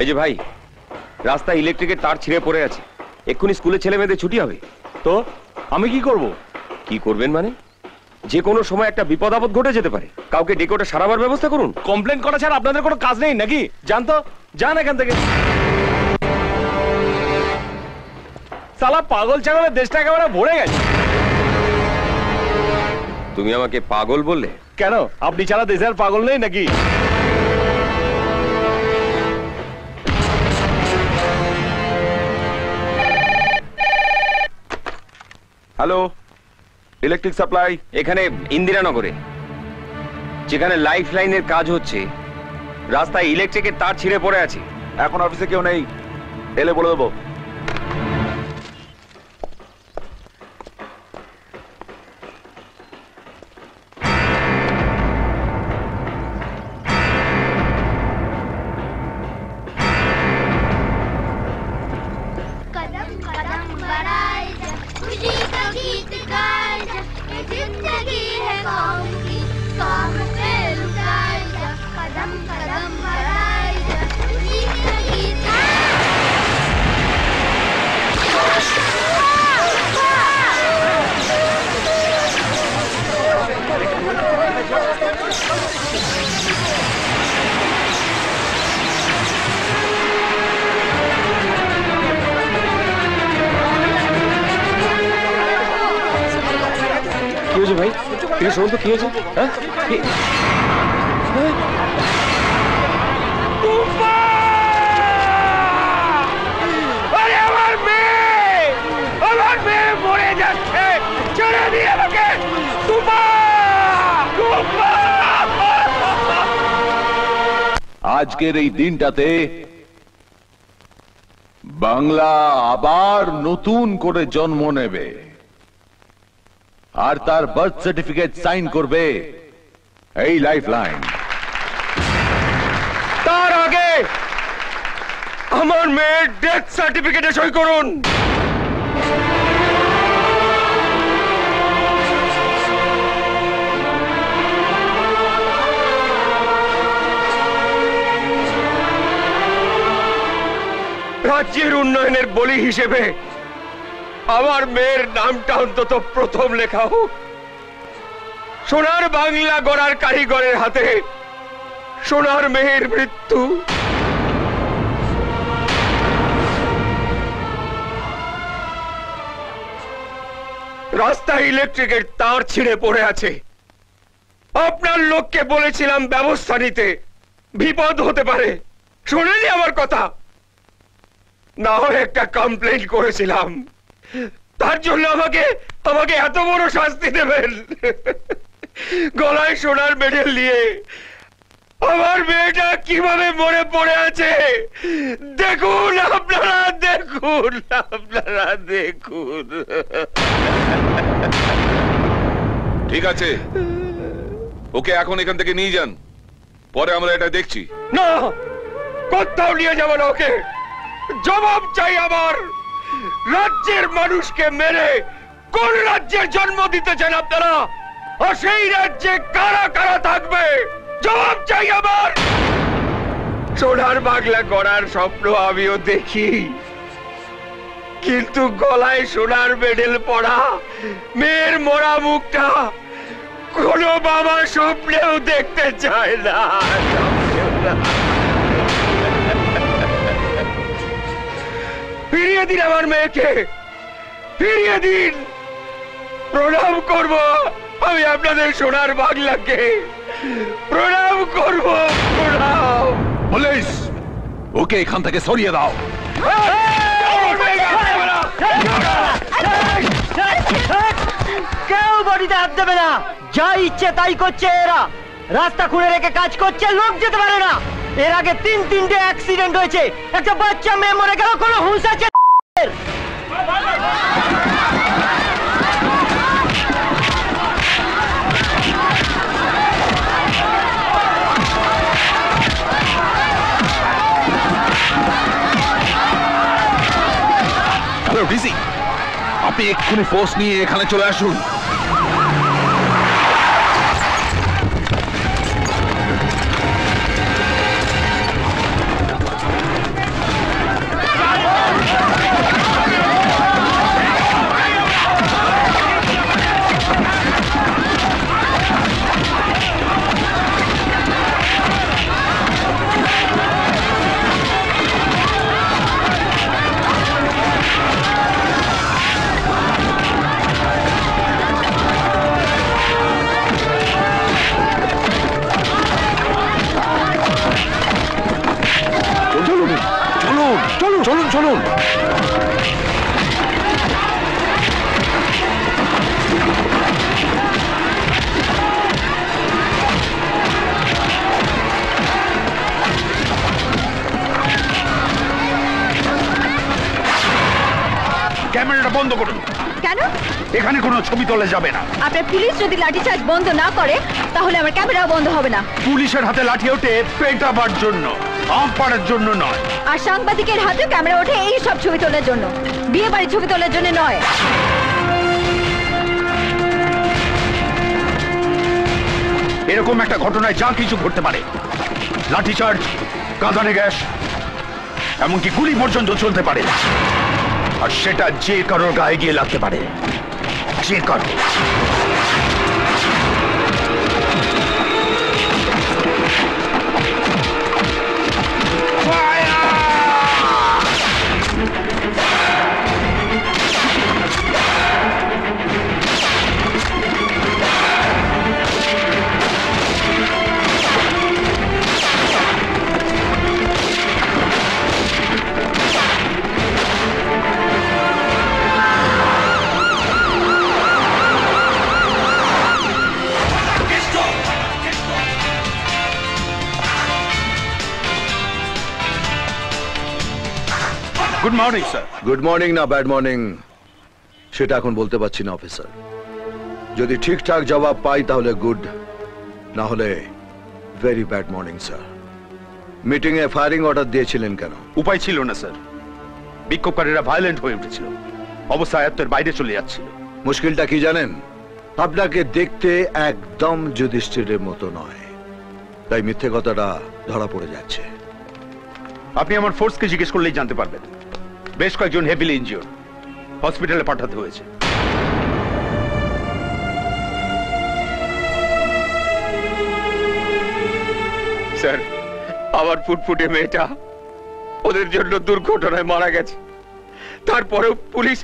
এই যে ভাই, রাস্তায় ইলেকট্রিকের তার ছিঁড়ে পড়ে আছে, এক্ষুনি স্কুলে ছেলে মেয়েদের ছুটি হবে। তো আমি কি করব? কি করবেন মানে? যে কোনো সময় একটা বিপদ আপদ ঘটে যেতে পারে, কাউকে ডেকে ওটা সারাবার ব্যবস্থা করুন। কমপ্লেন করা ছাড়া আপনাদের কোনো কাজ নেই নাকি? যান তো, যান এখান থেকে। সালা পাগল ছাগলের দেশটা একেবারে ভরে গেছে। তুমি আমাকে পাগল বললে কেন? আপনি ছাড়া দেশে আর পাগল নেই নাকি? Hello, electric supply. এখানে ইন্দিরানগরে, যেখানে লাইফ লাইনের কাজ হচ্ছে, রাস্তায় ইলেকট্রিকের তার ছিঁড়ে পড়ে আছে। এখন অফিসে কেউ নেই, এলে বলে দেবো। कदम कदम बढ़ाए जा, खुशी का गीत गाए जा, ये जिंदगी है कौम की, काम पे लुटाए जा। कदम कदम बढ़ाए जा, खुशी का गीत কি হয়েছে ভাই? ঠিক শুনুন তো, কি হয়েছে? হ্যাঁ, আমার মেয়ে মরে যাচ্ছে, ছেড়ে দিয়ে আমাকে। আজকের এই দিনটাতে বাংলা আবার নতুন করে জন্ম নেবে, আর তার বার্থ সার্টিফিকেট সাইন করবে এই লাইফ লাইন। তার আগে আমার মেয়ের ডেথ সার্টিফিকেটে সই করুন। রাজ্যের উন্নয়নের বলি হিসেবে আমার মেয়ের নামটা অন্তত প্রথম লেখা হোক। সোনার বাংলা গড়ার কারিগরের হাতে সোনার মেয়ের মৃত্যু। রাস্তায় ইলেকট্রিকের তার ছিঁড়ে পড়ে আছে, আপনার লোককে বলেছিলাম ব্যবস্থা নিতে, বিপদ হতে পারে, শোনেনি আমার কথা? না হয় একটা কমপ্লেন করেছিলাম, তার জন্য আমাকে এত বড় শাস্তি দেবেন? গলায় সোনার মেডেল নিয়ে আমার মেয়েটা কিভাবে মরে পড়ে আছে দেখুন, আপনারা দেখুন, আপনারা দেখুন। ঠিক আছে, ওকে এখন এখান থেকে নিয়ে যান, পরে আমরা এটা দেখছি। না, কোথাও নিয়ে যাবো না ওকে। জবাব চাই আমার। রাজ্যের মানুষকে মেরে কোন রাজ্যের জন্ম দিতেছেন আপনারা, আর সেই রাজ্যে কারা কারা থাকবে, জবাব চাই আমার। সোনার বাংলা গড়ার স্বপ্ন আমিও দেখি, কিন্তু গলায় সোনার মেডেল পড়া মেয়ের মরা মুখটা কোনো বাবা স্বপ্নেও দেখতে চায় না। ফিরিয়ে দিন আমার মেয়েকে, ফিরিয়ে দিন। প্রণাম করব আমি আপনাদের সোনার বাংলাকে, প্রণাম করব, প্রণাম। পুলিশ, ওকে এখান থেকে সরিয়ে দাও। কেউ বডিতে হাত দেবে না, যা ইচ্ছে তাই করছে এরা। রাস্তা খুঁড়ে রেখে কাজ করছে, লোক যেতে পারে না। এর আগে তিনটে অ্যাক্সিডেন্ট হয়েছে, একটা বাচ্চা মেয়ে মরে গেল, কোনো হুঁশ আছে? হ্যালো ডিসি, আপনি এক্ষুনি ফোর্স নিয়ে এখানে চলে আসুন। চলুন। ক্যামেরাটা বন্ধ করুন। কেন? এখানে কোনো ছবি তোলা যাবে না। আপনার পুলিশ যদি লাঠিচার্জ বন্ধ না করে তাহলে আমার ক্যামেরাও বন্ধ হবে না। পুলিশের হাতে লাঠি ওঠে পেটাবার জন্য, আম পাড়ার জন্য নয়। আর সাংবাদিকের হাতে ক্যামেরা ওঠে এই সব ছবি তোলার জন্য, বিয়ে বাড়ির ছবি তোলার জন্য নয়। এরকম একটা ঘটনায় যা কিছু ঘটতে পারে, লাঠিচার্জ, কাঁদানে গ্যাস, এমনকি গুলি পর্যন্ত চলতে পারে, আর সেটা যে কারোর গায়ে গিয়ে লাগতে পারে, যে কারো। Good morning sir. Good morning না ব্যাড মর্নিং সেটা এখন বলতে পারছি না অফিসার। যদি ঠিকঠাক জবাব পাই তাহলে গুড, না হলে very bad morning sir. Meeting এ ফায়ারিং অর্ডার দিয়েছিলেন কেন? উপায় ছিল না স্যার, বিক্ষোভকারীরা ভায়োলেন্ট হয়ে উঠেছিল, অবস্থা আয়ত্তের বাইরে চলে যাচ্ছিল। মুশকিলটা কি জানেন? আপনাকে দেখতে একদম যুধিষ্ঠিরের মতো নয়, তাই মিথ্যে কথাটা ধরা পড়ে যাচ্ছে। আপনি আমার ফোর্সকে জিজ্ঞেস করলেই জানতে পারবেন। বেশ কয়েকজন হেভিলি ইনজিওর্ড, হসপিটালে পাঠাতে হয়েছে। স্যার, আমার ফুটফুটে মেয়েটা ওদের জন্য দুর্ঘটনায় মারা গেছে। তারপরেও পুলিশ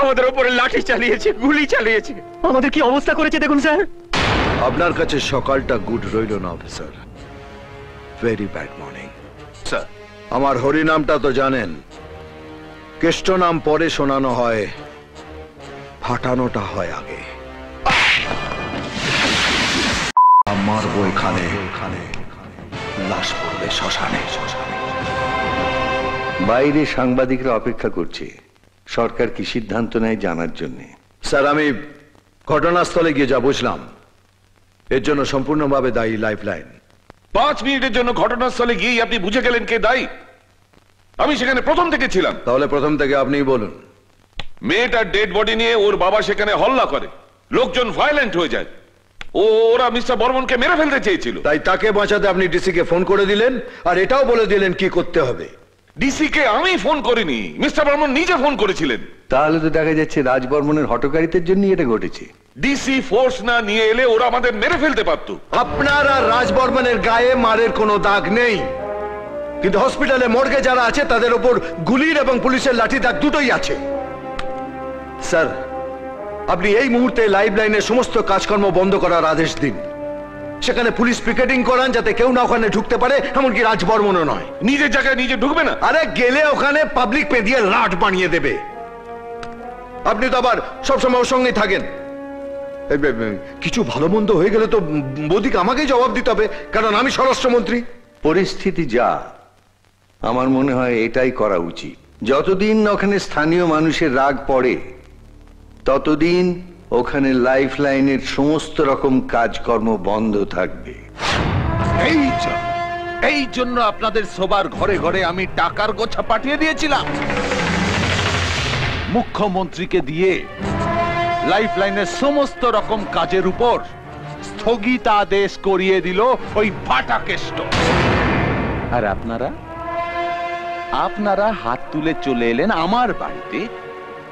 আমাদের উপরে লাঠি চালিয়েছে, গুলি চালিয়েছে। আমাদের কি অবস্থা করেছে দেখুন স্যার। আপনার কাছে সকালটা গুড রইল না officer, very bad morning sir, আমার হরি নামটা তো জানেন, কেষ্ট নাম পরে শোনানো হয়, ফাটানোটা হয় আগে। আমার বইখানে লাশ পড়বে শ্মশানে। বাইরে সাংবাদিকরা অপেক্ষা করছে সরকার কি সিদ্ধান্ত নেয় জানার জন্য। স্যার, আমি ঘটনাস্থলে গিয়ে যা বুঝলাম এর জন্য সম্পূর্ণভাবে দায়ী লাইফলাইন। 5 মিনিটের জন্য ঘটনাস্থলে গিয়ে আপনি বুঝে গেলেন কে দায়ী? আমি সেখানে প্রথম থেকে ছিলাম। তাহলে প্রথম থেকে আপনিই বলুন। মেয়েটার ডেড বডি নিয়ে ওর বাবা সেখানে হল্লা করে, লোকজন ভায়োলেন্ট হয়ে যায়। ওরা মিস্টার বর্মনকে মেরে ফেলতে চেয়েছিল। তাই তাকে বাঁচাতে আপনি ডিসি কে ফোন করে দিলেন, আর এটাও বলে দিলেন কি করতে হবে। ডিসি কে আমি ফোন করিনি, মিস্টার বর্মন নিজে ফোন করেছিলেন। তাহলে তো দেখা যাচ্ছে রাজবর্মনের হটকারিতার জন্য এটা ঘটেছে। ডিসি ফোর্স না নিয়ে এলে ওরা আমাদের মেরে ফেলতে পারত। আপনার আর রাজবর্মনের গায়ে মারের কোনো দাগ নেই, কিন্তু হসপিটালে মর্গে যারা আছে তাদের উপর গুলির এবং পুলিশের লাঠি দাগ দুটোই আছে। স্যার, আপনি এই মুহূর্তে লাইফ লাইনের সমস্ত কাজকর্ম বন্ধ করার আদেশ দিন। সেখানে পুলিশ পিকেটিং করান যাতে কেউ না ওখানে ঢুকতে পারে, এমনকি রাজবর্মনও নয়। নিজের জায়গায় নিজে ঢুকবে না? আরে গেলে ওখানে পাবলিক পে দিয়ে লাট বানিয়ে দেবে। আপনি তো আবার সবসময় ওর সঙ্গেই থাকেন। কিছু ভালো মন্দ হয়ে গেলে তো মোদিকে আমাকেই জবাব দিতে হবে, কারণ আমি স্বরাষ্ট্রমন্ত্রী। পরিস্থিতি যা, আমার মনে হয় এটাই করা উচিত। যতদিন ওখানে স্থানীয় মানুষের রাগ পড়ে ততদিন ওখানে লাইফ লাইনের সমস্ত রকম কাজকর্ম বন্ধ থাকবে। এই জন্য আপনাদের সবার ঘরে ঘরে আমি টাকার গোছা পাঠিয়ে দিয়েছিলাম। মুখ্যমন্ত্রীকে দিয়ে লাইফ লাইনের সমস্ত রকম কাজের উপর স্থগিতাদেশ করিয়ে দিল ওই ফাটা কেষ্ট। আর আপনারা হাত তুলে চলে এলেন আমার বাড়িতে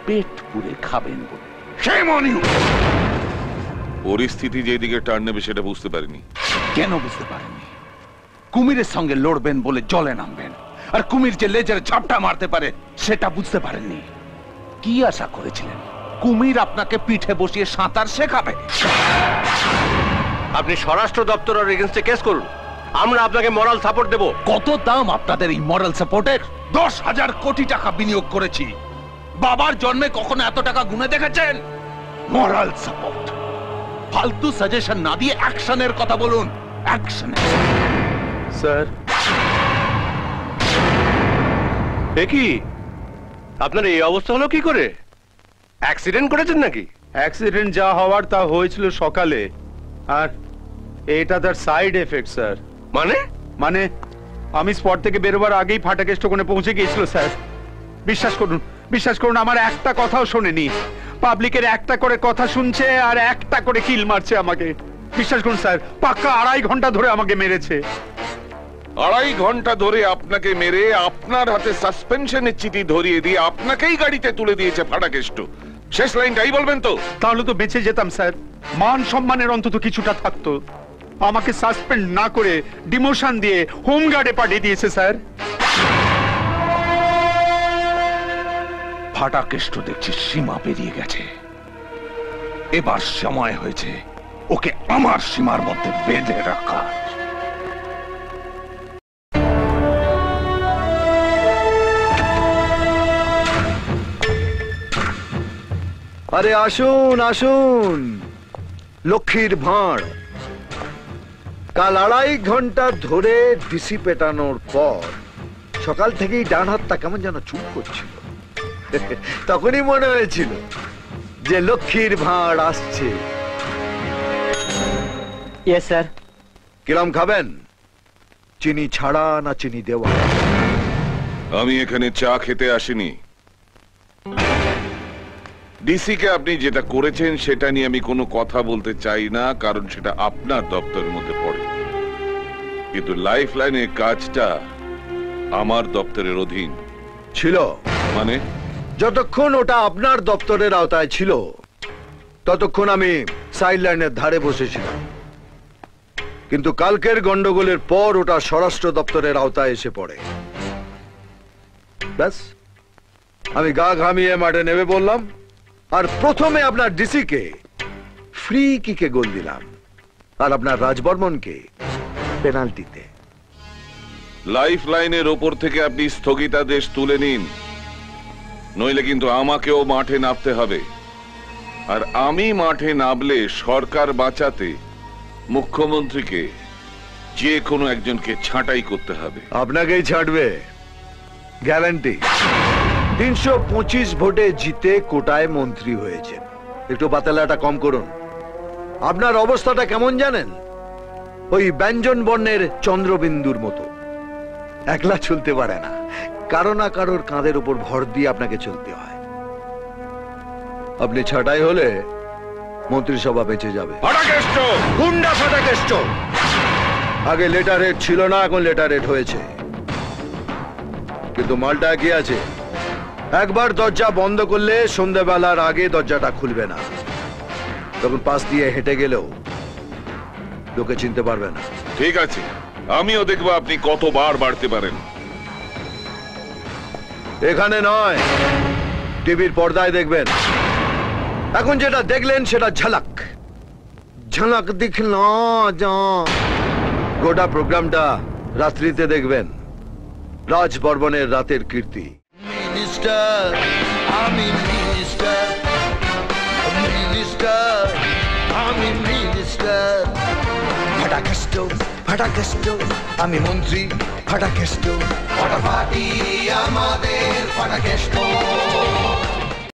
পেট পুরে খাবেন বলে। পরিস্থিতি যেদিকে টার্ন নেবে সেটা বুঝতে পারিনি। কেন বুঝতে পারেননি? কুমিরের সঙ্গে লড়বেন বলে জলে নামবেন, আর কুমির যে লেজের ঝাপটা মারতে পারে সেটা বুঝতে পারেননি। কি আশা করেছিলেন কুমির আপনাকে পিঠে বসিয়ে সাঁতার শেখাবে? আপনি স্বরাষ্ট্র দপ্তরের এগেইনস্টে কেস করুন, আমরা আপনাকে মরাল সাপোর্ট দেব। কত দাম আপনাদের এই মরাল সাপোর্টের? 10,000 কোটি টাকা বিনিয়োগ করেছি। বাবার জন্মে কখনো এত টাকা গুনে দেখেছেন? মরাল সাপোর্ট। ফালতু সাজেশন না দিয়ে অ্যাকশনের কথা বলুন। অ্যাকশন। স্যার এ কি আপনার এই অবস্থা হলো কি করে? অ্যাক্সিডেন্ট করেছেন নাকি? অ্যাক্সিডেন্ট যা হওয়ার তা হয়েছিল সকালে, আর এটা তার সাইড এফেক্ট স্যার। মানে আমি স্পট থেকে বেরোবার আগেই ফাটাকেষ্ট ওখানে পৌঁছে গিয়েছিল স্যার। বিশ্বাস করুন আমার একটা কথাও শোনেনি। পাবলিকের একটা করে কথা শুনছে আর একটা করে কিল মারছে আমাকে। বিশ্বাস করুন স্যার, পাক্কা 2.5 ঘন্টা ধরে আমাকে মেরেছে। 2.5 ঘন্টা ধরে আপনাকে মেরে আপনার হাতে সাসপেনশনের চিঠি ধরিয়ে দিয়ে আপনাকেই গাড়িতে তুলে দিয়েছে ফাটাকেষ্ট। শেষ লাইনটাই বলবেন তো? তাহলে তো বেঁচে যেতাম স্যার, মান সম্মানের অন্তত কিছুটা থাকতো। আমাকে সাসপেন্ড না করে ডিমোশন দিয়ে হোম গার্ডে পাঠিয়ে দিয়েছে স্যার। ফাটাকেষ্ট দেখছি সীমা পেরিয়ে গেছে। এবার সময় হয়েছে ওকে আমার সীমার মধ্যে বেঁধে রাখা। আরে আসুন আসুন, লক্ষ্মীর ভাঁড়। কাল 2.5 ঘন্টা ধরে ডিসি পেটানোর পর সকাল থেকেই ডান হাতটা কেমন যেন চুপ করছিল। তখনই মনে হয়েছিল যে লক্ষ্মীর ভাঁড় আসছে। Yes sir. কিরম খাবেন, চিনি ছাড়া না চিনি দেওয়া? আমি এখানে চা খেতে আসিনি। ডিসি কে আপনি যেটা করেছেন সেটা নিয়ে আমি কোনো কথা বলতে চাই না, কারণ সেটা আপনার দপ্তরের মধ্যে পড়ে। কিন্তু লাইফ লাইনের কাজটা আমার দপ্তরের অধীন ছিল। মানে যতক্ষণ ওটা আপনার দপ্তরের আওতায় ছিল ততক্ষণ আমি সাইড লাইনের ধারে বসেছিলাম, কিন্তু কালকের গন্ডগোলের পর ওটা স্বরাষ্ট্র দপ্তরের আওতায় এসে পড়ে। ব্যাস, আমি গা ঘামিয়ে মাঠে নেমে বললাম, আর প্রথমে আপনার ডিসি কে ফ্রি কিকে গোল দিলাম, আর আপনার রাজবর্মনকে পেনাল্টিতে। লাইফ লাইনের ওপর থেকে আপনি স্থগিতাদেশ তুলে নিন, নইলে কিন্তু আমাকেও মাঠে নামতে হবে। আর আমি মাঠে নামলে সরকার বাঁচাতে মুখ্যমন্ত্রীকে যে কোনো একজনকে ছাঁটাই করতে হবে। আপনাকেই ছাড়বে, গ্যারান্টি। 325 ভোটে জিতে কোটায় মন্ত্রী হয়েছেন। একটু বাতালাটা কম করুন। আপনার অবস্থাটা কেমন জানেন? ওই ব্যঞ্জন বর্ণের চন্দ্রবিন্দুর মতো। একলা চলতে পারে না, কারো না কারোর কাঁধের উপর ভর দিয়ে আপনাকে চলতে হয়। আপনি ছাঁটাই হলে মন্ত্রিসভা বেঁচে যাবে। ফাটাকেষ্ট! গুন্ডা ফাটাকেষ্ট! আগে লেটার হেড ছিল না, এখন লেটার হেড হয়েছে। কিন্তু মালটা কি আছে, একবার দরজা বন্ধ করলে সন্ধ্যাবেলার আগে দরজাটা খুলবে না। তখন পাশ দিয়ে হেঁটে গেলেও লোকে চিনতে পারবে না। ঠিক আছে, আমিও দেখবো আপনি কতবার বাড়তে পারেন। এখানে নয়, টিভির পর্দায় দেখবেন। এখন যেটা দেখলেন সেটা ঝলক ঝলক দিখলা যা। গোটা প্রোগ্রামটা রাত্রিতে দেখবেন। রাজ বর্মনের রাতের কীর্তি। মিনিস্টার, আমি মিনিস্টার, মিনিস্টার, আমি মিনিস্টার। ফাটাকেষ্ট, ফাটাকেষ্ট, আমি মন্ত্রী। ফাটাকেষ্ট, ফাটাফাটি আমাদের ফাটাকেষ্ট।